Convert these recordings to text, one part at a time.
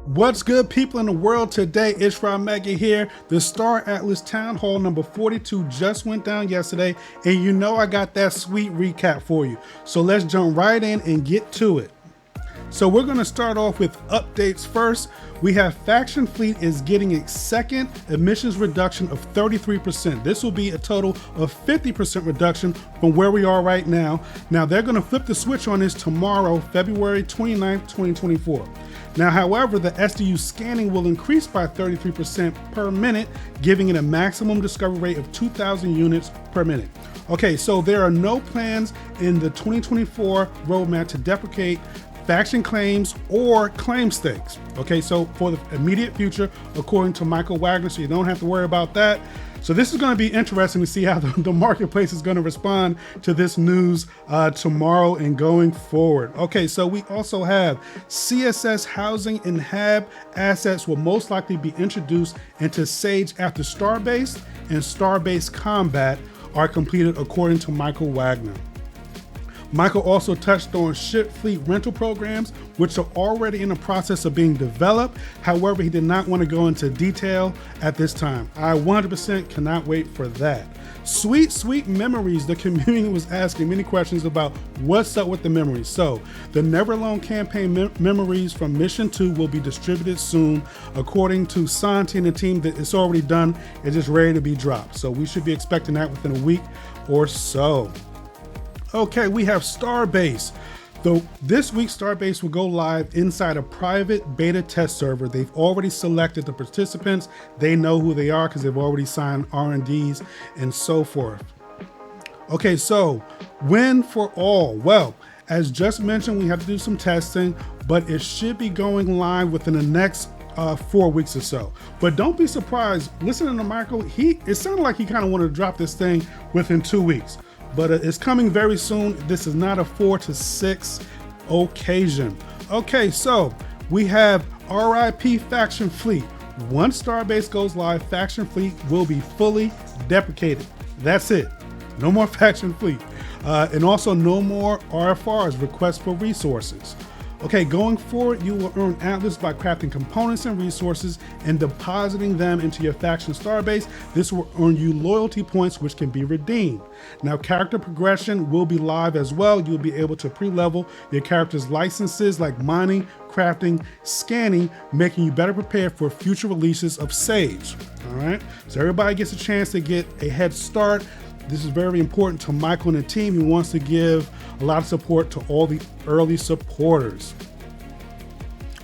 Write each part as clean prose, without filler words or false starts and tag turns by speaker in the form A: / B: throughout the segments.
A: What's good, people in the world? Today it's Mega here. The Star Atlas Townhall number 42 just went down yesterday, and you know I got that sweet recap for you. So let's jump right in and get to it. So we're going to start off with updates first. We have Faction Fleet is getting its second emissions reduction of 33%. This will be a total of 50% reduction from where we are right now. Now they're going to flip the switch on this tomorrow, February 29th, 2024. Now, however, the SDU scanning will increase by 33% per minute, giving it a maximum discovery rate of 2,000 units per minute. Okay, so there are no plans in the 2024 roadmap to deprecate faction claims or claim stakes. Okay, so for the immediate future, according to Michael Wagner, so you don't have to worry about that. So this is going to be interesting to see how the marketplace is going to respond to this news tomorrow and going forward. Okay, so we also have CSS housing and HAB assets will most likely be introduced into Sage after Starbased and Starbased Combat are completed, according to Michael Wagner. Michael also touched on ship fleet rental programs, which are already in the process of being developed. However, he did not want to go into detail at this time. I 100% cannot wait for that. Sweet, sweet memories. The community was asking many questions about what's up with the memories. So the Never Alone campaign memories from Mission 2 will be distributed soon. According to Santi and the team, that it's already done. It's just ready to be dropped. So we should be expecting that within a week or so. Okay, we have Starbased. Though this week, Starbased will go live inside a private beta test server. They've already selected the participants. They know who they are because they've already signed R&Ds and so forth. Okay, so when for all? Well, as just mentioned, we have to do some testing, but it should be going live within the next 4 weeks or so. But don't be surprised. Listening to Michael, it sounded like he kind of wanted to drop this thing within 2 weeks. But it's coming very soon. This is not a 4 to 6 occasion. Okay, so we have RIP Faction Fleet. Once Starbase goes live, Faction Fleet will be fully deprecated. That's it. No more Faction Fleet. And also no more RFRs, requests for resources. Okay, going forward, you will earn Atlas by crafting components and resources and depositing them into your faction Starbase. This will earn you loyalty points, which can be redeemed. Now, character progression will be live as well. You'll be able to pre-level your character's licenses like mining, crafting, scanning, making you better prepared for future releases of Sage. All right, so everybody gets a chance to get a head start. This is very important to Michael and the team. He wants to give a lot of support to all the early supporters.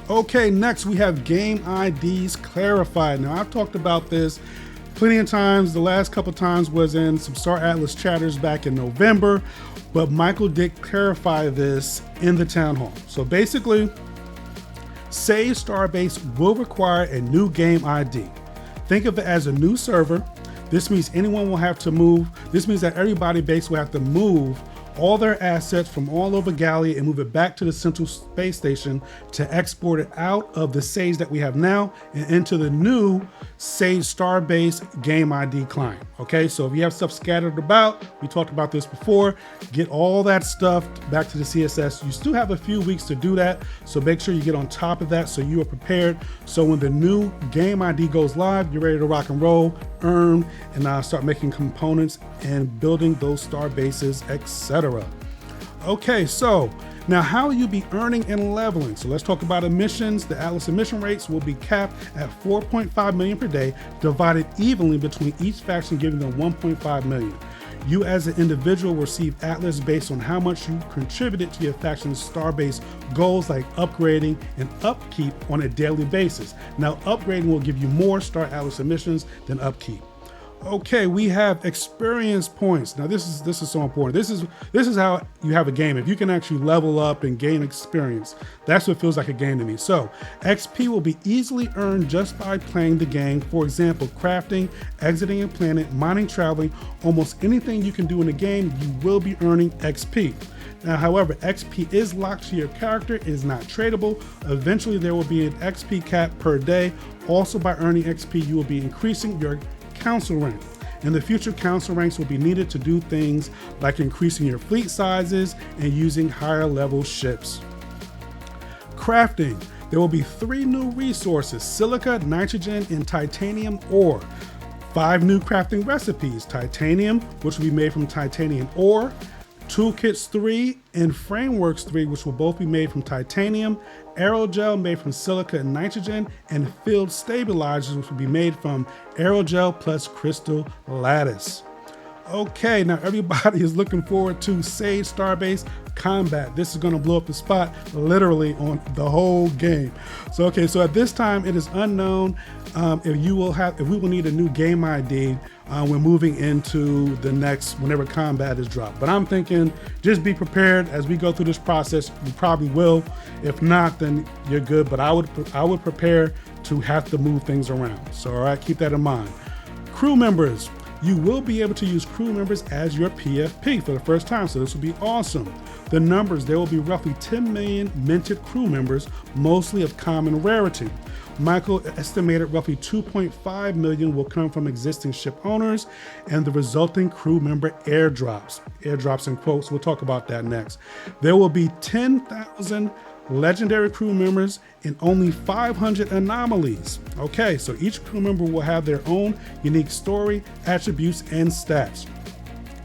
A: Okay, next we have game IDs clarified. Now, I've talked about this plenty of times. The last couple times was in some Star Atlas chatters back in November, but Michael did clarify this in the town hall. So basically, Sage Starbase will require a new game ID. Think of it as a new server. This means anyone will have to move. This means that everybody basically will have to move all their assets from all over Gallia and move it back to the central space station to export it out of the Sage that we have now and into the new Sage Starbase Game ID client. Okay, so if you have stuff scattered about, we talked about this before, get all that stuff back to the CSS. You still have a few weeks to do that, so make sure you get on top of that so you are prepared. So when the new Game ID goes live, you're ready to rock and roll, earn, and start making components and building those star bases, etc. Okay, so now how will you be earning and leveling? So let's talk about emissions. The Atlas emission rates will be capped at 4.5 million per day, divided evenly between each faction, giving them 1.5 million. You as an individual will receive Atlas based on how much you contributed to your faction's Starbase goals like upgrading and upkeep on a daily basis. Now, upgrading will give you more Star Atlas emissions than upkeep. Okay, we have experience points. Now this is so important. This is how you have a game. If you can actually level up and gain experience, that's what feels like a game to me. So XP will be easily earned just by playing the game. For example, crafting, exiting a planet, mining, traveling, almost anything you can do in the game, you will be earning XP. Now, however, XP is locked to your character, it is not tradable. Eventually there will be an XP cap per day. Also, by earning XP, you will be increasing your council rank. In the future, council ranks will be needed to do things like increasing your fleet sizes and using higher level ships. Crafting. There will be 3 new resources: silica, nitrogen, and titanium ore. 5 new crafting recipes: titanium, which will be made from titanium ore, toolkits 3 and frameworks 3, which will both be made from titanium, aerogel made from silica and nitrogen, and field stabilizers, which will be made from aerogel plus crystal lattice. Okay, now everybody is looking forward to Sage Starbased Combat. This is going to blow up the spot literally on the whole game. So at this time it is unknown if we will need a new game ID when moving into the next, whenever combat is dropped. But I'm thinking just be prepared as we go through this process. You probably will. If not, then you're good. But I would prepare to have to move things around. So all right, keep that in mind. Crew members. You will be able to use crew members as your PFP for the first time, so this will be awesome. The numbers, there will be roughly 10 million minted crew members, mostly of common rarity. Michael estimated roughly 2.5 million will come from existing ship owners and the resulting crew member airdrops. Airdrops in quotes, we'll talk about that next. There will be 10,000 legendary crew members and only 500 anomalies. Okay, so each crew member will have their own unique story, attributes, and stats.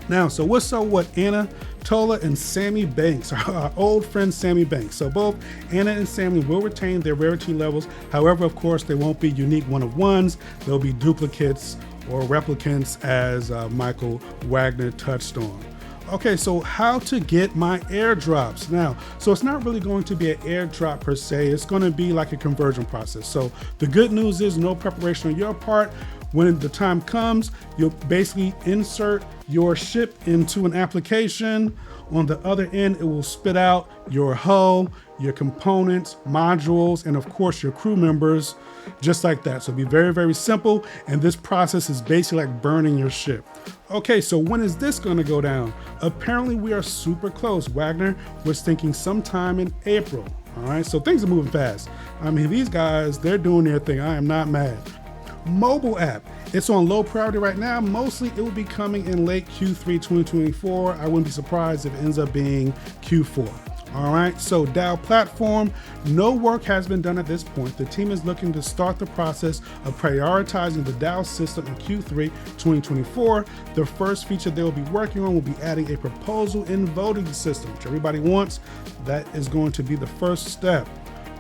A: Now, so what's up with Anna Tola and Sammy Banks, our old friend Sammy Banks? So both Anna and Sammy will retain their rarity levels. However, of course, they won't be unique one-of-ones. They'll be duplicates or replicants, as Michael Wagner touched on. Okay, so how to get my airdrops. Now, so it's not really going to be an airdrop per se. It's going to be like a conversion process. So the good news is no preparation on your part. When the time comes, you'll basically insert your ship into an application. On the other end, it will spit out your hull, your components, modules, and of course your crew members, just like that. So it'll be very, very simple. And this process is basically like burning your ship. Okay, so when is this gonna go down? Apparently we are super close. Wagner was thinking sometime in April. All right, so things are moving fast. I mean, these guys, they're doing their thing. I am not mad. Mobile app. It's on low priority right now. Mostly it will be coming in late Q3 2024. I wouldn't be surprised if it ends up being Q4. All right, so DAO platform, no work has been done at this point. The team is looking to start the process of prioritizing the DAO system in Q3 2024. The first feature they will be working on will be adding a proposal and voting system, which everybody wants. That is going to be the first step.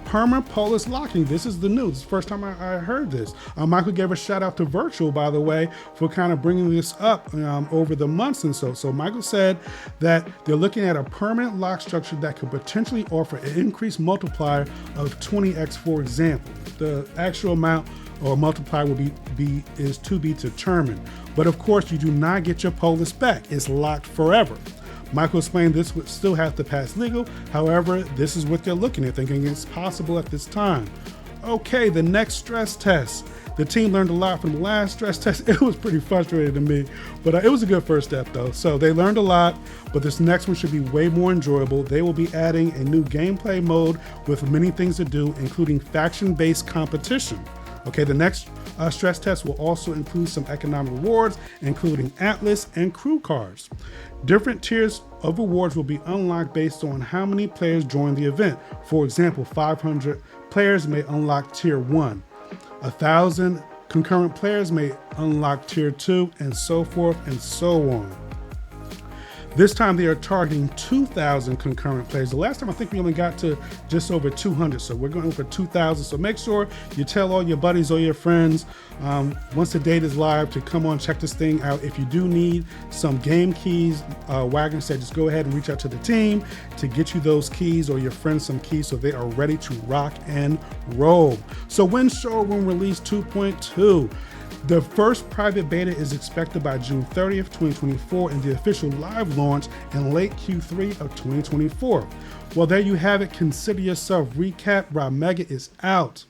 A: Perma-Polis locking. This is the news. This is the first time I heard this. Michael gave a shout out to Virtual, by the way, for kind of bringing this up over the months and so. So Michael said that they're looking at a permanent lock structure that could potentially offer an increased multiplier of 20x, for example. The actual amount or multiplier will is to be determined. But of course, you do not get your Polis back. It's locked forever. Michael explained this would still have to pass legal. However, this is what they're looking at, thinking it's possible at this time. Okay, the next stress test. The team learned a lot from the last stress test. It was pretty frustrating to me, but it was a good first step though. So they learned a lot, but this next one should be way more enjoyable. They will be adding a new gameplay mode with many things to do, including faction-based competition. Okay, the next stress test will also include some economic rewards, including Atlas and crew cards. Different tiers of rewards will be unlocked based on how many players join the event. For example, 500 players may unlock tier 1. 1,000 concurrent players may unlock tier 2, and so forth and so on. This time they are targeting 2,000 concurrent players. The last time I think we only got to just over 200, so we're going for 2,000. So make sure you tell all your buddies or your friends once the date is live to come on, check this thing out. If you do need some game keys, Wagner said just go ahead and reach out to the team to get you those keys or your friends some keys so they are ready to rock and roll. So when Showroom release 2.2? The first private beta is expected by June 30th, 2024, and the official live launch in late Q3 of 2024. Well, there you have it. Consider yourself recapped. Mega is out.